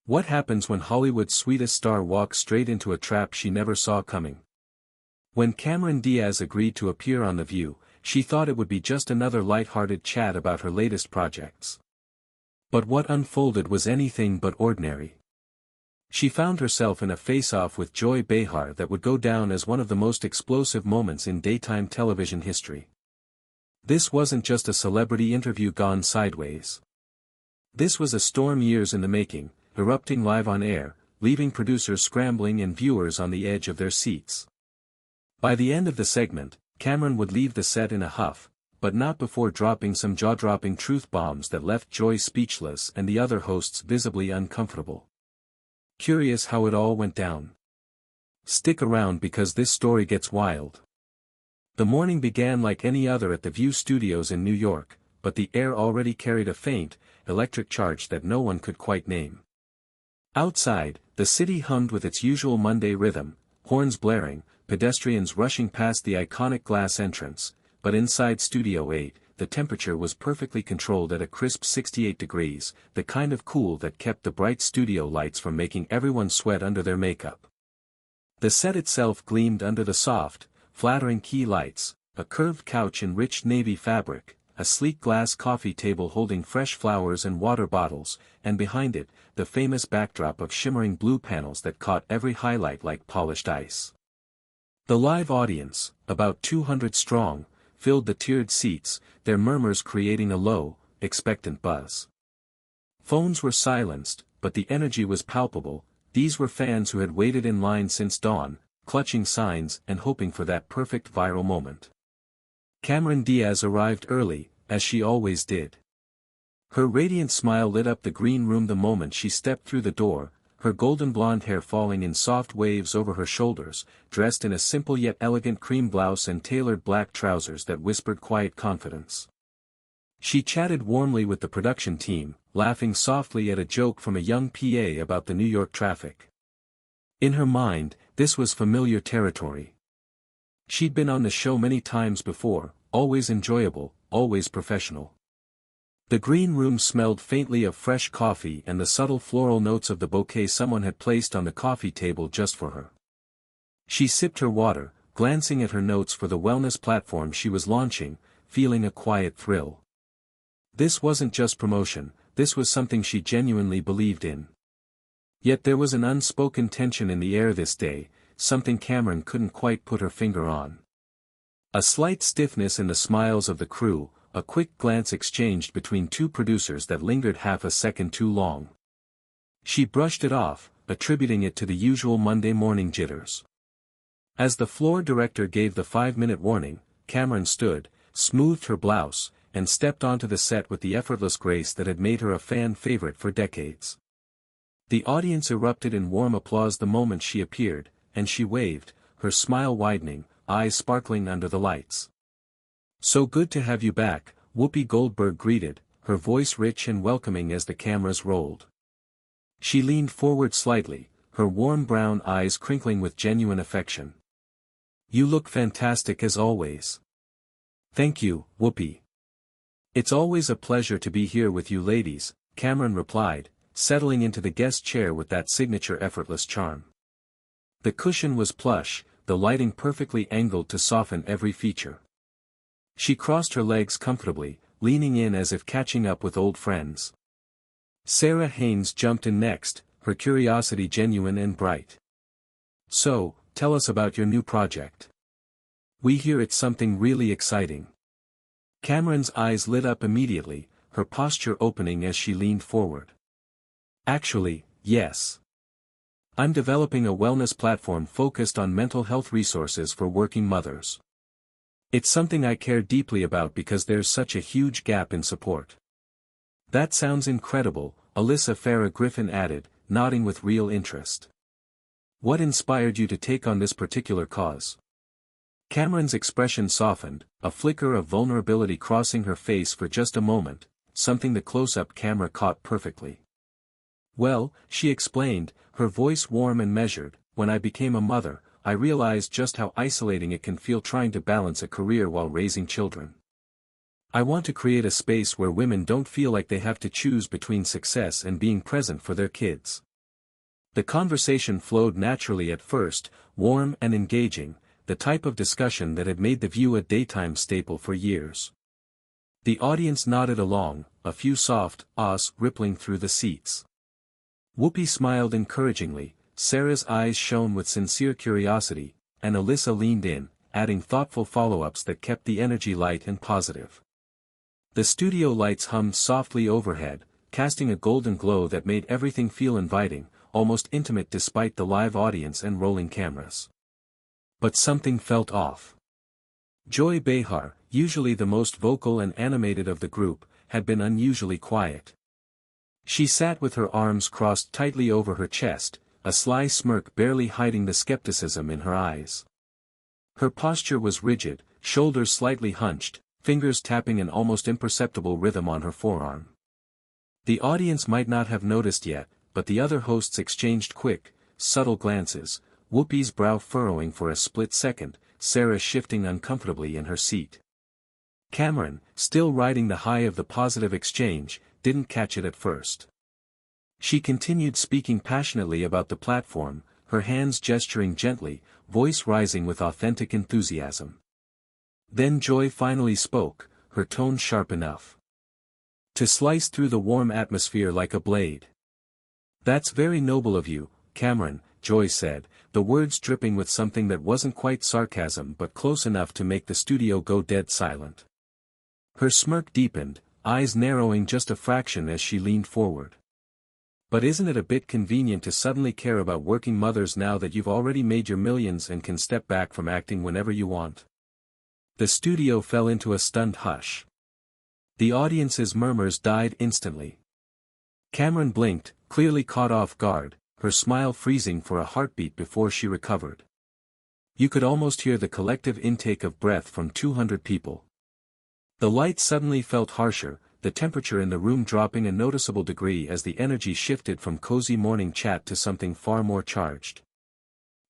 What happens when Hollywood's sweetest star walks straight into a trap she never saw coming? When Cameron Diaz agreed to appear on The View, she thought it would be just another light-hearted chat about her latest projects. But what unfolded was anything but ordinary. She found herself in a face-off with Joy Behar that would go down as one of the most explosive moments in daytime television history. This wasn't just a celebrity interview gone sideways. This was a storm years in the making, erupting live on air, leaving producers scrambling and viewers on the edge of their seats. By the end of the segment, Cameron would leave the set in a huff, but not before dropping some jaw-dropping truth bombs that left Joy speechless and the other hosts visibly uncomfortable. Curious how it all went down? Stick around because this story gets wild. The morning began like any other at the View Studios in New York, but the air already carried a faint, electric charge that no one could quite name. Outside, the city hummed with its usual Monday rhythm, horns blaring, pedestrians rushing past the iconic glass entrance, but inside Studio 8, the temperature was perfectly controlled at a crisp 68 degrees, the kind of cool that kept the bright studio lights from making everyone sweat under their makeup. The set itself gleamed under the soft, flattering key lights, a curved couch in rich navy fabric, a sleek glass coffee table holding fresh flowers and water bottles, and behind it, the famous backdrop of shimmering blue panels that caught every highlight like polished ice. The live audience, about 200 strong, filled the tiered seats, their murmurs creating a low, expectant buzz. Phones were silenced, but the energy was palpable. These were fans who had waited in line since dawn, clutching signs and hoping for that perfect viral moment. Cameron Diaz arrived early, as she always did. Her radiant smile lit up the green room the moment she stepped through the door, her golden blonde hair falling in soft waves over her shoulders, dressed in a simple yet elegant cream blouse and tailored black trousers that whispered quiet confidence. She chatted warmly with the production team, laughing softly at a joke from a young PA about the New York traffic. In her mind, this was familiar territory. She'd been on the show many times before, always enjoyable, always professional. The green room smelled faintly of fresh coffee and the subtle floral notes of the bouquet someone had placed on the coffee table just for her. She sipped her water, glancing at her notes for the wellness platform she was launching, feeling a quiet thrill. This wasn't just promotion, this was something she genuinely believed in. Yet there was an unspoken tension in the air this day, something Cameron couldn't quite put her finger on. A slight stiffness in the smiles of the crew, a quick glance exchanged between two producers that lingered half a second too long. She brushed it off, attributing it to the usual Monday morning jitters. As the floor director gave the 5-minute warning, Cameron stood, smoothed her blouse, and stepped onto the set with the effortless grace that had made her a fan favorite for decades. The audience erupted in warm applause the moment she appeared, and she waved, her smile widening, eyes sparkling under the lights. "So good to have you back," Whoopi Goldberg greeted, her voice rich and welcoming as the cameras rolled. She leaned forward slightly, her warm brown eyes crinkling with genuine affection. "You look fantastic as always." "Thank you, Whoopi. It's always a pleasure to be here with you ladies," Cameron replied, settling into the guest chair with that signature effortless charm. The cushion was plush, the lighting perfectly angled to soften every feature. She crossed her legs comfortably, leaning in as if catching up with old friends. Sarah Haynes jumped in next, her curiosity genuine and bright. "So, tell us about your new project. We hear it's something really exciting." Cameron's eyes lit up immediately, her posture opening as she leaned forward. "Actually, yes. I'm developing a wellness platform focused on mental health resources for working mothers. It's something I care deeply about because there's such a huge gap in support." "That sounds incredible," Alyssa Farah Griffin added, nodding with real interest. "What inspired you to take on this particular cause?" Cameron's expression softened, a flicker of vulnerability crossing her face for just a moment, something the close-up camera caught perfectly. "Well," she explained, her voice warm and measured, "when I became a mother, I realized just how isolating it can feel trying to balance a career while raising children. I want to create a space where women don't feel like they have to choose between success and being present for their kids." The conversation flowed naturally at first, warm and engaging, the type of discussion that had made The View a daytime staple for years. The audience nodded along, a few soft ahs rippling through the seats. Whoopi smiled encouragingly, Sarah's eyes shone with sincere curiosity, and Alyssa leaned in, adding thoughtful follow-ups that kept the energy light and positive. The studio lights hummed softly overhead, casting a golden glow that made everything feel inviting, almost intimate despite the live audience and rolling cameras. But something felt off. Joy Behar, usually the most vocal and animated of the group, had been unusually quiet. She sat with her arms crossed tightly over her chest, a sly smirk barely hiding the skepticism in her eyes. Her posture was rigid, shoulders slightly hunched, fingers tapping an almost imperceptible rhythm on her forearm. The audience might not have noticed yet, but the other hosts exchanged quick, subtle glances, Whoopi's brow furrowing for a split second, Sarah shifting uncomfortably in her seat. Cameron, still riding the high of the positive exchange, didn't catch it at first. She continued speaking passionately about the platform, her hands gesturing gently, voice rising with authentic enthusiasm. Then Joy finally spoke, her tone sharp enough to slice through the warm atmosphere like a blade. "That's very noble of you, Cameron," Joy said, the words dripping with something that wasn't quite sarcasm but close enough to make the studio go dead silent. Her smirk deepened, eyes narrowing just a fraction as she leaned forward. "But isn't it a bit convenient to suddenly care about working mothers now that you've already made your millions and can step back from acting whenever you want?" The studio fell into a stunned hush. The audience's murmurs died instantly. Cameron blinked, clearly caught off guard, her smile freezing for a heartbeat before she recovered. You could almost hear the collective intake of breath from 200 people. The light suddenly felt harsher, the temperature in the room dropping a noticeable degree as the energy shifted from cozy morning chat to something far more charged.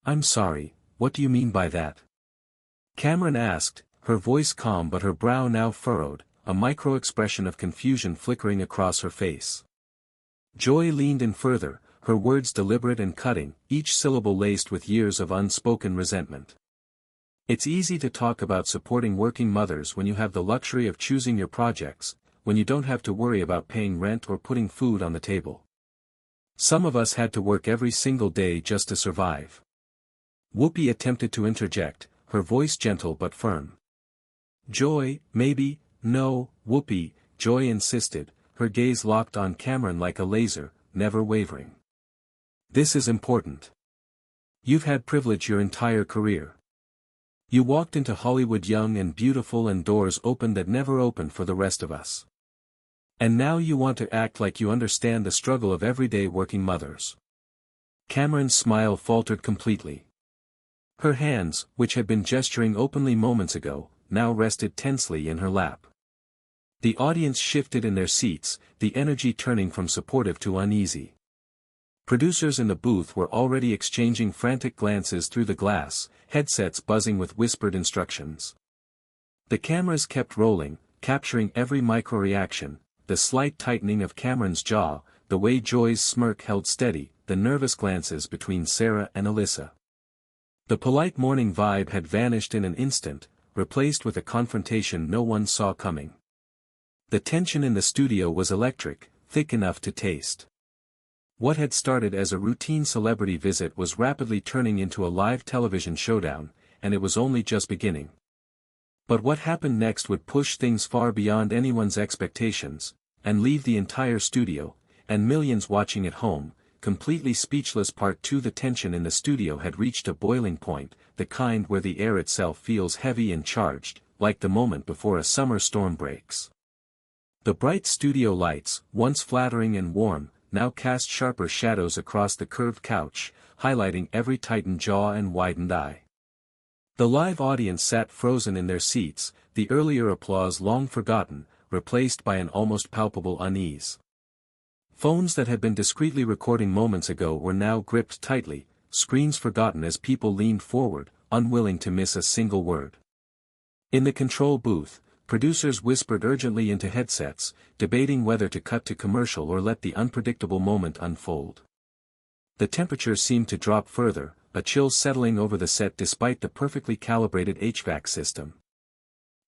"I'm sorry, what do you mean by that?" Cameron asked, her voice calm but her brow now furrowed, a micro-expression of confusion flickering across her face. Joy leaned in further, her words deliberate and cutting, each syllable laced with years of unspoken resentment. "It's easy to talk about supporting working mothers when you have the luxury of choosing your projects, when you don't have to worry about paying rent or putting food on the table. Some of us had to work every single day just to survive." Whoopi attempted to interject, her voice gentle but firm. "Joy, maybe." "No, Whoopi," Joy insisted, her gaze locked on Cameron like a laser, never wavering. "This is important. You've had privilege your entire career. You walked into Hollywood young and beautiful and doors opened that never opened for the rest of us. And now you want to act like you understand the struggle of everyday working mothers." Cameron's smile faltered completely. Her hands, which had been gesturing openly moments ago, now rested tensely in her lap. The audience shifted in their seats, the energy turning from supportive to uneasy. Producers in the booth were already exchanging frantic glances through the glass, headsets buzzing with whispered instructions. The cameras kept rolling, capturing every micro-reaction, the slight tightening of Cameron's jaw, the way Joy's smirk held steady, the nervous glances between Sarah and Alyssa. The polite morning vibe had vanished in an instant, replaced with a confrontation no one saw coming. The tension in the studio was electric, thick enough to taste. What had started as a routine celebrity visit was rapidly turning into a live television showdown, and it was only just beginning. But what happened next would push things far beyond anyone's expectations, and leave the entire studio, and millions watching at home, completely speechless. Part 2. The tension in the studio had reached a boiling point, the kind where the air itself feels heavy and charged, like the moment before a summer storm breaks. The bright studio lights, once flattering and warm, now cast sharper shadows across the curved couch, highlighting every tightened jaw and widened eye. The live audience sat frozen in their seats, the earlier applause long forgotten, replaced by an almost palpable unease. Phones that had been discreetly recording moments ago were now gripped tightly, screens forgotten as people leaned forward, unwilling to miss a single word. In the control booth, producers whispered urgently into headsets, debating whether to cut to commercial or let the unpredictable moment unfold. The temperature seemed to drop further, a chill settling over the set despite the perfectly calibrated HVAC system.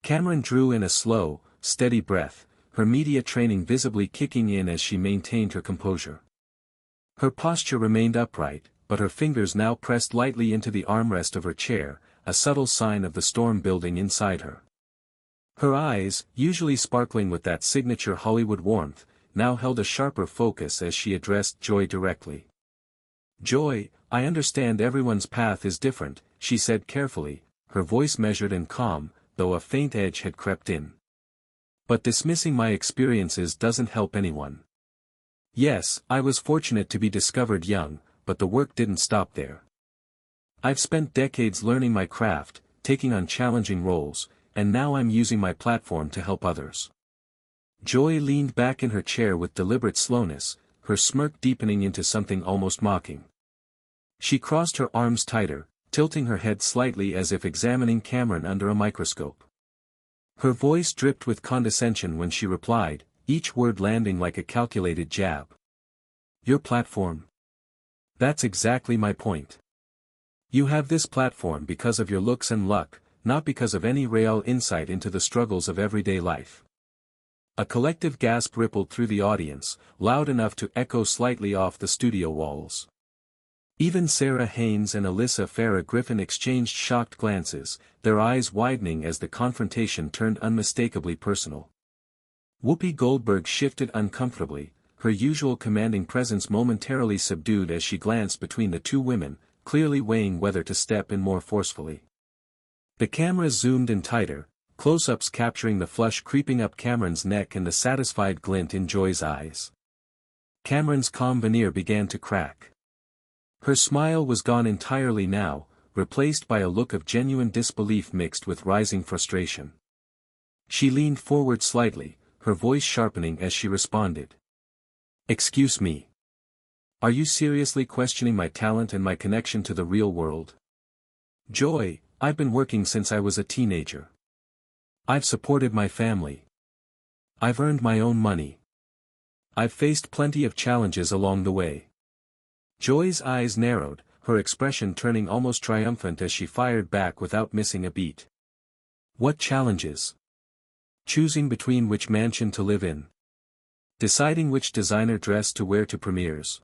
Cameron drew in a slow, steady breath, her media training visibly kicking in as she maintained her composure. Her posture remained upright, but her fingers now pressed lightly into the armrest of her chair, a subtle sign of the storm building inside her. Her eyes, usually sparkling with that signature Hollywood warmth, now held a sharper focus as she addressed Joy directly. "Joy, I understand everyone's path is different," she said carefully, her voice measured and calm, though a faint edge had crept in. "But dismissing my experiences doesn't help anyone. Yes, I was fortunate to be discovered young, but the work didn't stop there. I've spent decades learning my craft, taking on challenging roles, and now I'm using my platform to help others." Joy leaned back in her chair with deliberate slowness, her smirk deepening into something almost mocking. She crossed her arms tighter, tilting her head slightly as if examining Cameron under a microscope. Her voice dripped with condescension when she replied, each word landing like a calculated jab. "Your platform? That's exactly my point. You have this platform because of your looks and luck, not because of any real insight into the struggles of everyday life." A collective gasp rippled through the audience, loud enough to echo slightly off the studio walls. Even Sarah Haynes and Alyssa Farah Griffin exchanged shocked glances, their eyes widening as the confrontation turned unmistakably personal. Whoopi Goldberg shifted uncomfortably, her usual commanding presence momentarily subdued as she glanced between the two women, clearly weighing whether to step in more forcefully. The camera zoomed in tighter, close-ups capturing the flush creeping up Cameron's neck and the satisfied glint in Joy's eyes. Cameron's calm veneer began to crack. Her smile was gone entirely now, replaced by a look of genuine disbelief mixed with rising frustration. She leaned forward slightly, her voice sharpening as she responded. "Excuse me. Are you seriously questioning my talent and my connection to the real world? Joy, I've been working since I was a teenager. I've supported my family. I've earned my own money. I've faced plenty of challenges along the way." Joy's eyes narrowed, her expression turning almost triumphant as she fired back without missing a beat. "What challenges? Choosing between which mansion to live in. Deciding which designer dress to wear to premieres."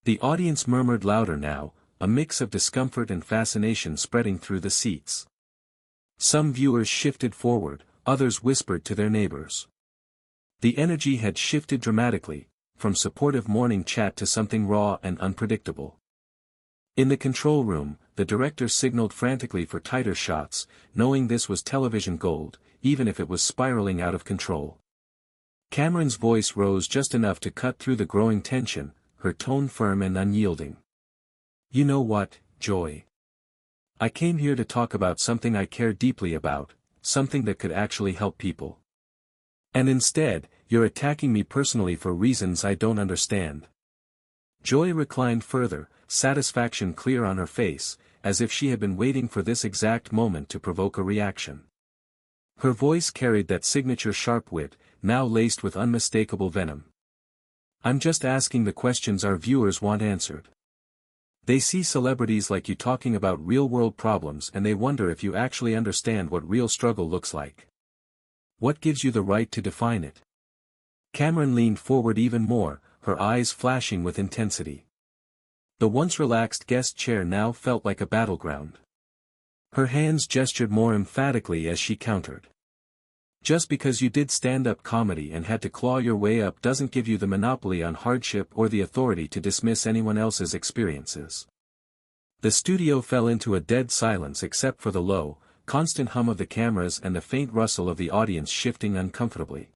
The audience murmured louder now, a mix of discomfort and fascination spreading through the seats. Some viewers shifted forward, others whispered to their neighbors. The energy had shifted dramatically, from supportive morning chat to something raw and unpredictable. In the control room, the director signaled frantically for tighter shots, knowing this was television gold, even if it was spiraling out of control. Cameron's voice rose just enough to cut through the growing tension, her tone firm and unyielding. "You know what, Joy? I came here to talk about something I care deeply about, something that could actually help people. And instead, you're attacking me personally for reasons I don't understand." Joy reclined further, satisfaction clear on her face, as if she had been waiting for this exact moment to provoke a reaction. Her voice carried that signature sharp wit, now laced with unmistakable venom. "I'm just asking the questions our viewers want answered. They see celebrities like you talking about real-world problems and they wonder if you actually understand what real struggle looks like. What gives you the right to define it?" Cameron leaned forward even more, her eyes flashing with intensity. The once relaxed guest chair now felt like a battleground. Her hands gestured more emphatically as she countered. "Just because you did stand-up comedy and had to claw your way up doesn't give you the monopoly on hardship or the authority to dismiss anyone else's experiences." The studio fell into a dead silence except for the low, constant hum of the cameras and the faint rustle of the audience shifting uncomfortably.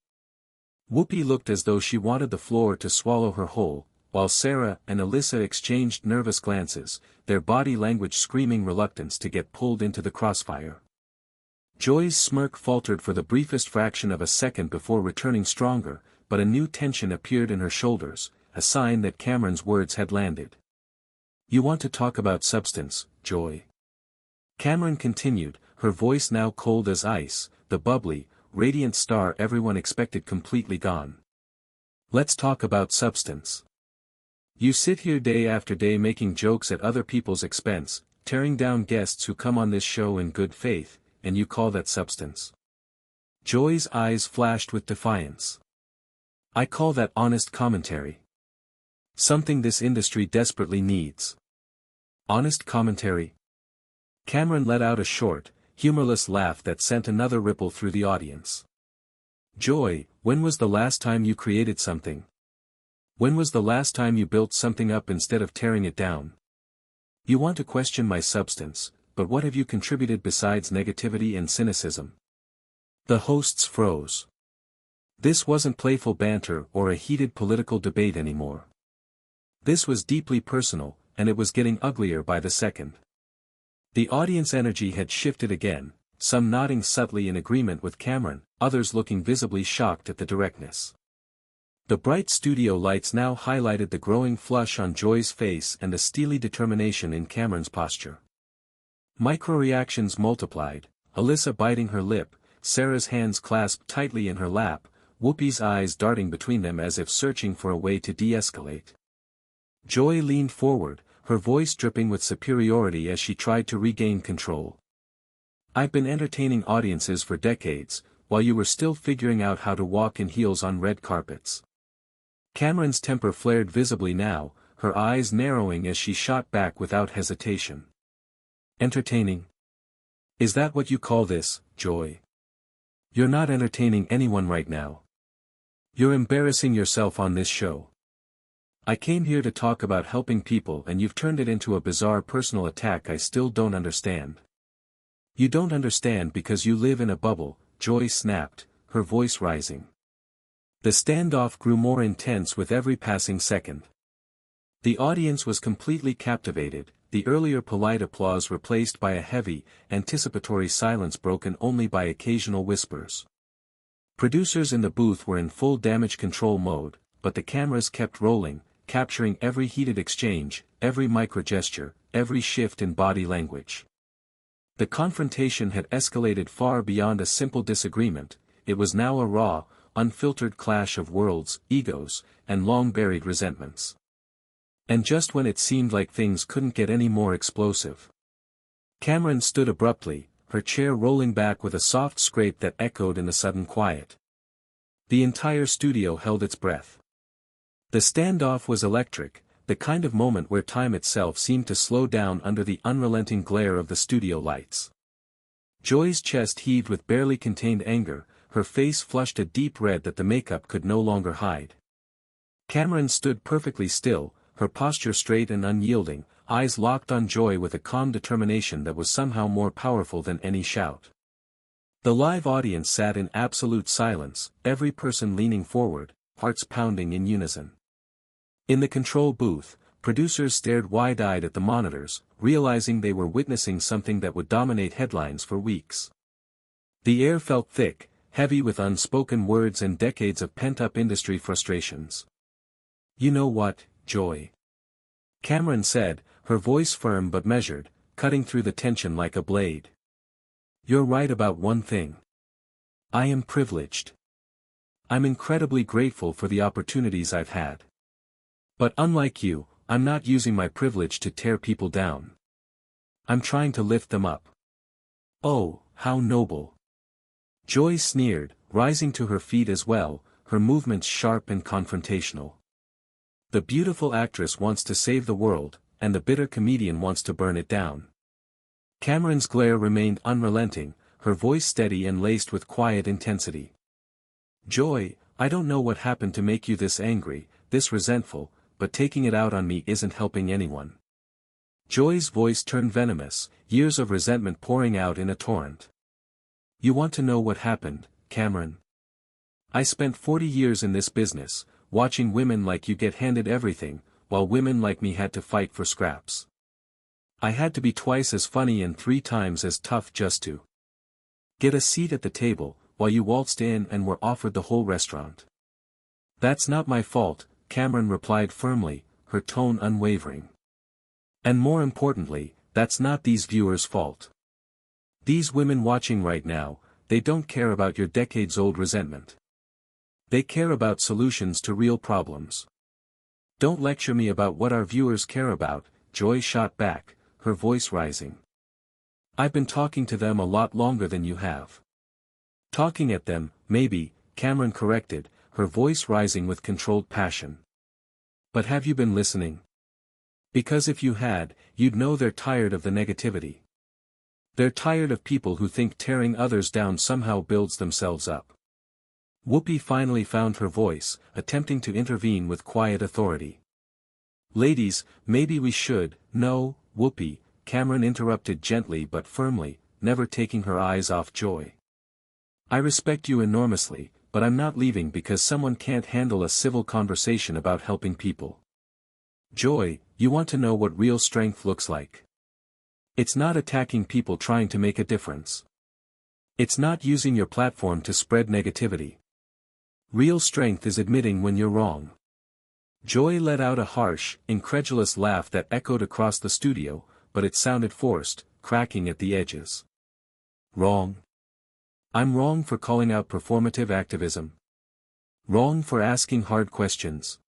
Whoopi looked as though she wanted the floor to swallow her whole, while Sarah and Alyssa exchanged nervous glances, their body language screaming reluctance to get pulled into the crossfire. Joy's smirk faltered for the briefest fraction of a second before returning stronger, but a new tension appeared in her shoulders, a sign that Cameron's words had landed. "You want to talk about substance, Joy?" Cameron continued, her voice now cold as ice, the bubbly, radiant star everyone expected completely gone. "Let's talk about substance. You sit here day after day making jokes at other people's expense, tearing down guests who come on this show in good faith, and you call that substance? Joy's eyes flashed with defiance. I call that honest commentary. Something this industry desperately needs. Honest commentary? Cameron let out a short, humorless laugh that sent another ripple through the audience. Joy, when was the last time you created something? When was the last time you built something up instead of tearing it down? You want to question my substance, but what have you contributed besides negativity and cynicism? The hosts froze. This wasn't playful banter or a heated political debate anymore. This was deeply personal, and it was getting uglier by the second. The audience energy had shifted again, some nodding subtly in agreement with Cameron, others looking visibly shocked at the directness. The bright studio lights now highlighted the growing flush on Joy's face and the steely determination in Cameron's posture. Micro-reactions multiplied, Alyssa biting her lip, Sarah's hands clasped tightly in her lap, Whoopi's eyes darting between them as if searching for a way to de-escalate. Joy leaned forward, her voice dripping with superiority as she tried to regain control. I've been entertaining audiences for decades, while you were still figuring out how to walk in heels on red carpets. Cameron's temper flared visibly now, her eyes narrowing as she shot back without hesitation. Entertaining? Is that what you call this, Joy? You're not entertaining anyone right now. You're embarrassing yourself on this show. I came here to talk about helping people and you've turned it into a bizarre personal attack I still don't understand. You don't understand because you live in a bubble, Joy snapped, her voice rising. The standoff grew more intense with every passing second. The audience was completely captivated, the earlier polite applause replaced by a heavy, anticipatory silence broken only by occasional whispers. Producers in the booth were in full damage control mode, but the cameras kept rolling, capturing every heated exchange, every micro-gesture, every shift in body language. The confrontation had escalated far beyond a simple disagreement, it was now a raw, unfiltered clash of worlds, egos, and long-buried resentments. And just when it seemed like things couldn't get any more explosive. Cameron stood abruptly, her chair rolling back with a soft scrape that echoed in the sudden quiet. The entire studio held its breath. The standoff was electric, the kind of moment where time itself seemed to slow down under the unrelenting glare of the studio lights. Joy's chest heaved with barely contained anger, her face flushed a deep red that the makeup could no longer hide. Cameron stood perfectly still, her posture straight and unyielding, eyes locked on Joy with a calm determination that was somehow more powerful than any shout. The live audience sat in absolute silence, every person leaning forward, hearts pounding in unison. In the control booth, producers stared wide-eyed at the monitors, realizing they were witnessing something that would dominate headlines for weeks. The air felt thick, heavy with unspoken words and decades of pent-up industry frustrations. You know what, Joy? Cameron said, her voice firm but measured, cutting through the tension like a blade. You're right about one thing. I am privileged. I'm incredibly grateful for the opportunities I've had. But unlike you, I'm not using my privilege to tear people down. I'm trying to lift them up. Oh, how noble. Joy sneered, rising to her feet as well, her movements sharp and confrontational. The beautiful actress wants to save the world, and the bitter comedian wants to burn it down. Cameron's glare remained unrelenting, her voice steady and laced with quiet intensity. Joy, I don't know what happened to make you this angry, this resentful, but taking it out on me isn't helping anyone. Joy's voice turned venomous, years of resentment pouring out in a torrent. You want to know what happened, Cameron? I spent 40 years in this business, watching women like you get handed everything, while women like me had to fight for scraps. I had to be twice as funny and 3 times as tough just to get a seat at the table, while you waltzed in and were offered the whole restaurant. That's not my fault, Cameron replied firmly, her tone unwavering. And more importantly, that's not these viewers' fault. These women watching right now, they don't care about your decades-old resentment. They care about solutions to real problems. Don't lecture me about what our viewers care about, Joy shot back, her voice rising. I've been talking to them a lot longer than you have. Talking at them, maybe, Cameron corrected, her voice rising with controlled passion. But have you been listening? Because if you had, you'd know they're tired of the negativity. They're tired of people who think tearing others down somehow builds themselves up. Whoopi finally found her voice, attempting to intervene with quiet authority. Ladies, maybe we should. No, Whoopi, Cameron interrupted gently but firmly, never taking her eyes off Joy. I respect you enormously, but I'm not leaving because someone can't handle a civil conversation about helping people. Joy, you want to know what real strength looks like. It's not attacking people trying to make a difference. It's not using your platform to spread negativity. Real strength is admitting when you're wrong. Joy let out a harsh, incredulous laugh that echoed across the studio, but it sounded forced, cracking at the edges. Wrong? I'm wrong for calling out performative activism. Wrong for asking hard questions.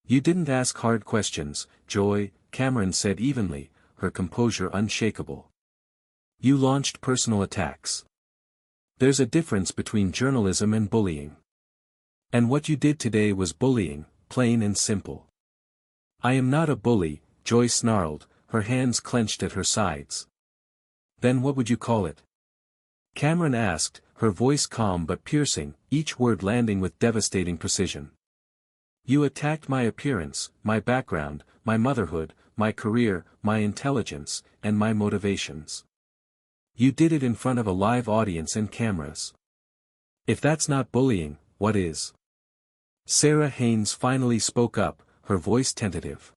You didn't ask hard questions, Joy, Cameron said evenly, her composure unshakable. You launched personal attacks. There's a difference between journalism and bullying. And what you did today was bullying, plain and simple. I am not a bully, Joy snarled, her hands clenched at her sides. Then what would you call it? Cameron asked, her voice calm but piercing, each word landing with devastating precision. You attacked my appearance, my background, my motherhood, my career, my intelligence, and my motivations. You did it in front of a live audience and cameras. If that's not bullying, what is? Sarah Haynes finally spoke up, her voice tentative.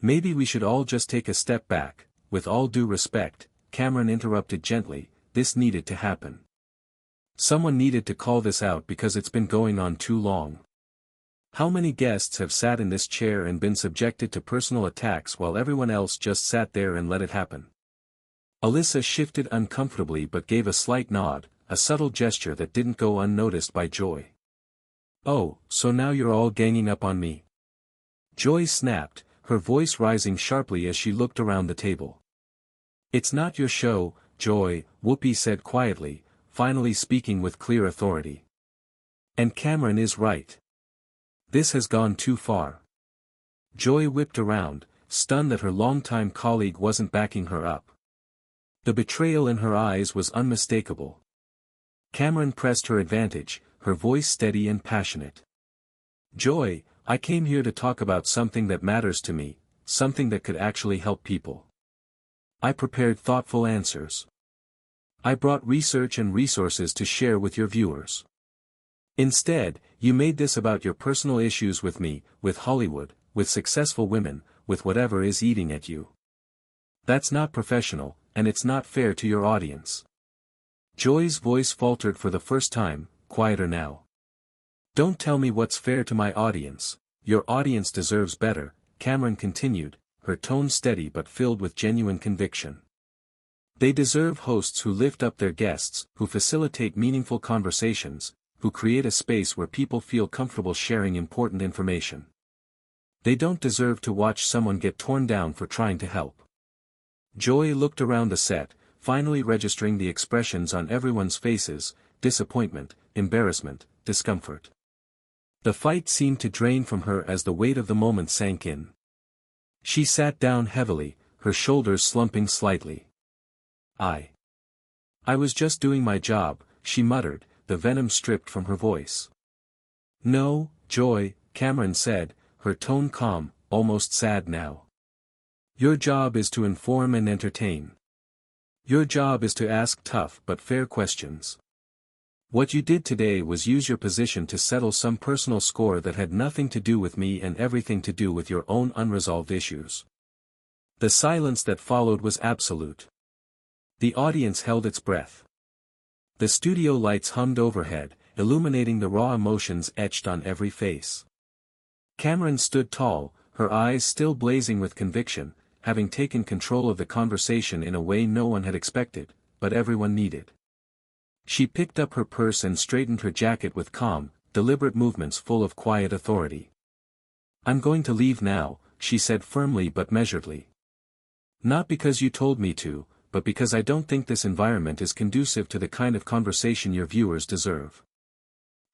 Maybe we should all just take a step back. With all due respect, Cameron interrupted gently, this needed to happen. Someone needed to call this out because it's been going on too long. How many guests have sat in this chair and been subjected to personal attacks while everyone else just sat there and let it happen? Alyssa shifted uncomfortably but gave a slight nod, a subtle gesture that didn't go unnoticed by Joy. Oh, so now you're all ganging up on me? Joy snapped, her voice rising sharply as she looked around the table. It's not your show, Joy, Whoopi said quietly, finally speaking with clear authority. And Cameron is right. This has gone too far. Joy whipped around, stunned that her longtime colleague wasn't backing her up. The betrayal in her eyes was unmistakable. Cameron pressed her advantage, her voice steady and passionate. Joy, I came here to talk about something that matters to me, something that could actually help people. I prepared thoughtful answers. I brought research and resources to share with your viewers. Instead, you made this about your personal issues with me, with Hollywood, with successful women, with whatever is eating at you. That's not professional, and it's not fair to your audience. Joy's voice faltered for the first time, quieter now. Don't tell me what's fair to my audience. Your audience deserves better, Cameron continued, her tone steady but filled with genuine conviction. They deserve hosts who lift up their guests, who facilitate meaningful conversations, who create a space where people feel comfortable sharing important information. They don't deserve to watch someone get torn down for trying to help. Joy looked around the set, finally registering the expressions on everyone's faces: disappointment, embarrassment, discomfort. The fight seemed to drain from her as the weight of the moment sank in. She sat down heavily, her shoulders slumping slightly. I was just doing my job, she muttered, the venom stripped from her voice. No, Joy, Cameron said, her tone calm, almost sad now. Your job is to inform and entertain. Your job is to ask tough but fair questions. What you did today was use your position to settle some personal score that had nothing to do with me and everything to do with your own unresolved issues. The silence that followed was absolute. The audience held its breath. The studio lights hummed overhead, illuminating the raw emotions etched on every face. Cameron stood tall, her eyes still blazing with conviction, having taken control of the conversation in a way no one had expected, but everyone needed. She picked up her purse and straightened her jacket with calm, deliberate movements full of quiet authority. I'm going to leave now, she said firmly but measuredly. Not because you told me to, but because I don't think this environment is conducive to the kind of conversation your viewers deserve.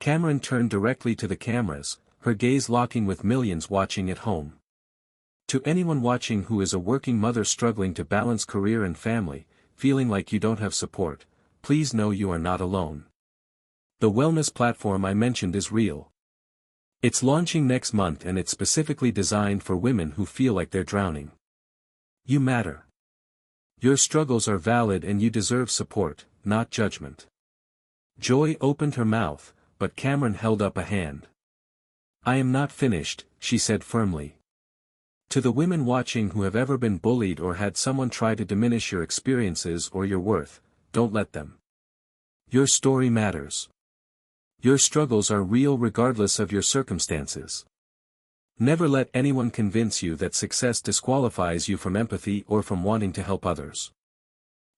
Cameron turned directly to the cameras, her gaze locking with millions watching at home. To anyone watching who is a working mother struggling to balance career and family, feeling like you don't have support, please know you are not alone. The wellness platform I mentioned is real. It's launching next month and it's specifically designed for women who feel like they're drowning. You matter. Your struggles are valid and you deserve support, not judgment. Joy opened her mouth, but Cameron held up a hand. I am not finished, she said firmly. To the women watching who have ever been bullied or had someone try to diminish your experiences or your worth, don't let them. Your story matters. Your struggles are real regardless of your circumstances. Never let anyone convince you that success disqualifies you from empathy or from wanting to help others.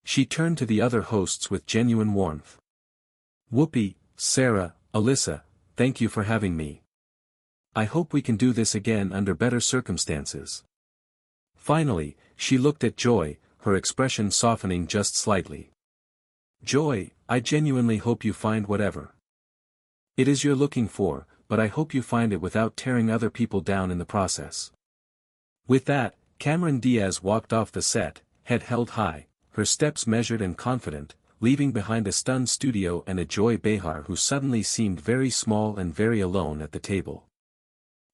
She turned to the other hosts with genuine warmth. Whoopi, Sarah, Alyssa, thank you for having me. I hope we can do this again under better circumstances. Finally, she looked at Joy, her expression softening just slightly. Joy, I genuinely hope you find whatever it is you're looking for, but I hope you find it without tearing other people down in the process. With that, Cameron Diaz walked off the set, head held high, her steps measured and confident, leaving behind a stunned studio and a Joy Behar who suddenly seemed very small and very alone at the table.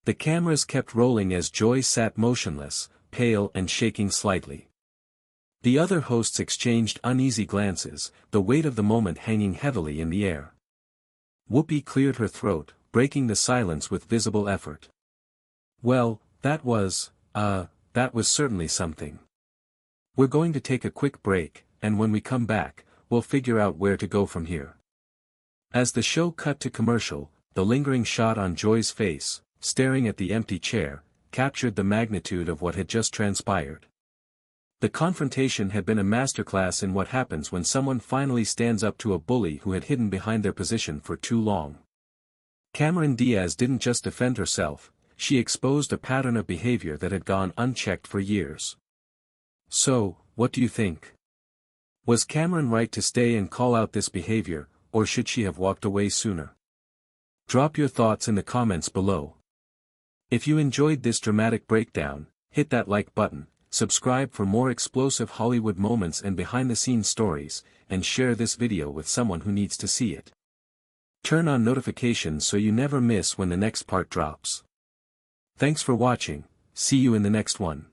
The cameras kept rolling as Joy sat motionless, pale and shaking slightly. The other hosts exchanged uneasy glances, the weight of the moment hanging heavily in the air. Whoopi cleared her throat, breaking the silence with visible effort. Well, that was certainly something. We're going to take a quick break, and when we come back, we'll figure out where to go from here. As the show cut to commercial, the lingering shot on Joy's face, staring at the empty chair, captured the magnitude of what had just transpired. The confrontation had been a masterclass in what happens when someone finally stands up to a bully who had hidden behind their position for too long. Cameron Diaz didn't just defend herself, she exposed a pattern of behavior that had gone unchecked for years. So, what do you think? Was Cameron right to stay and call out this behavior, or should she have walked away sooner? Drop your thoughts in the comments below. If you enjoyed this dramatic breakdown, hit that like button, subscribe for more explosive Hollywood moments and behind-the-scenes stories, and share this video with someone who needs to see it. Turn on notifications so you never miss when the next part drops. Thanks for watching, see you in the next one.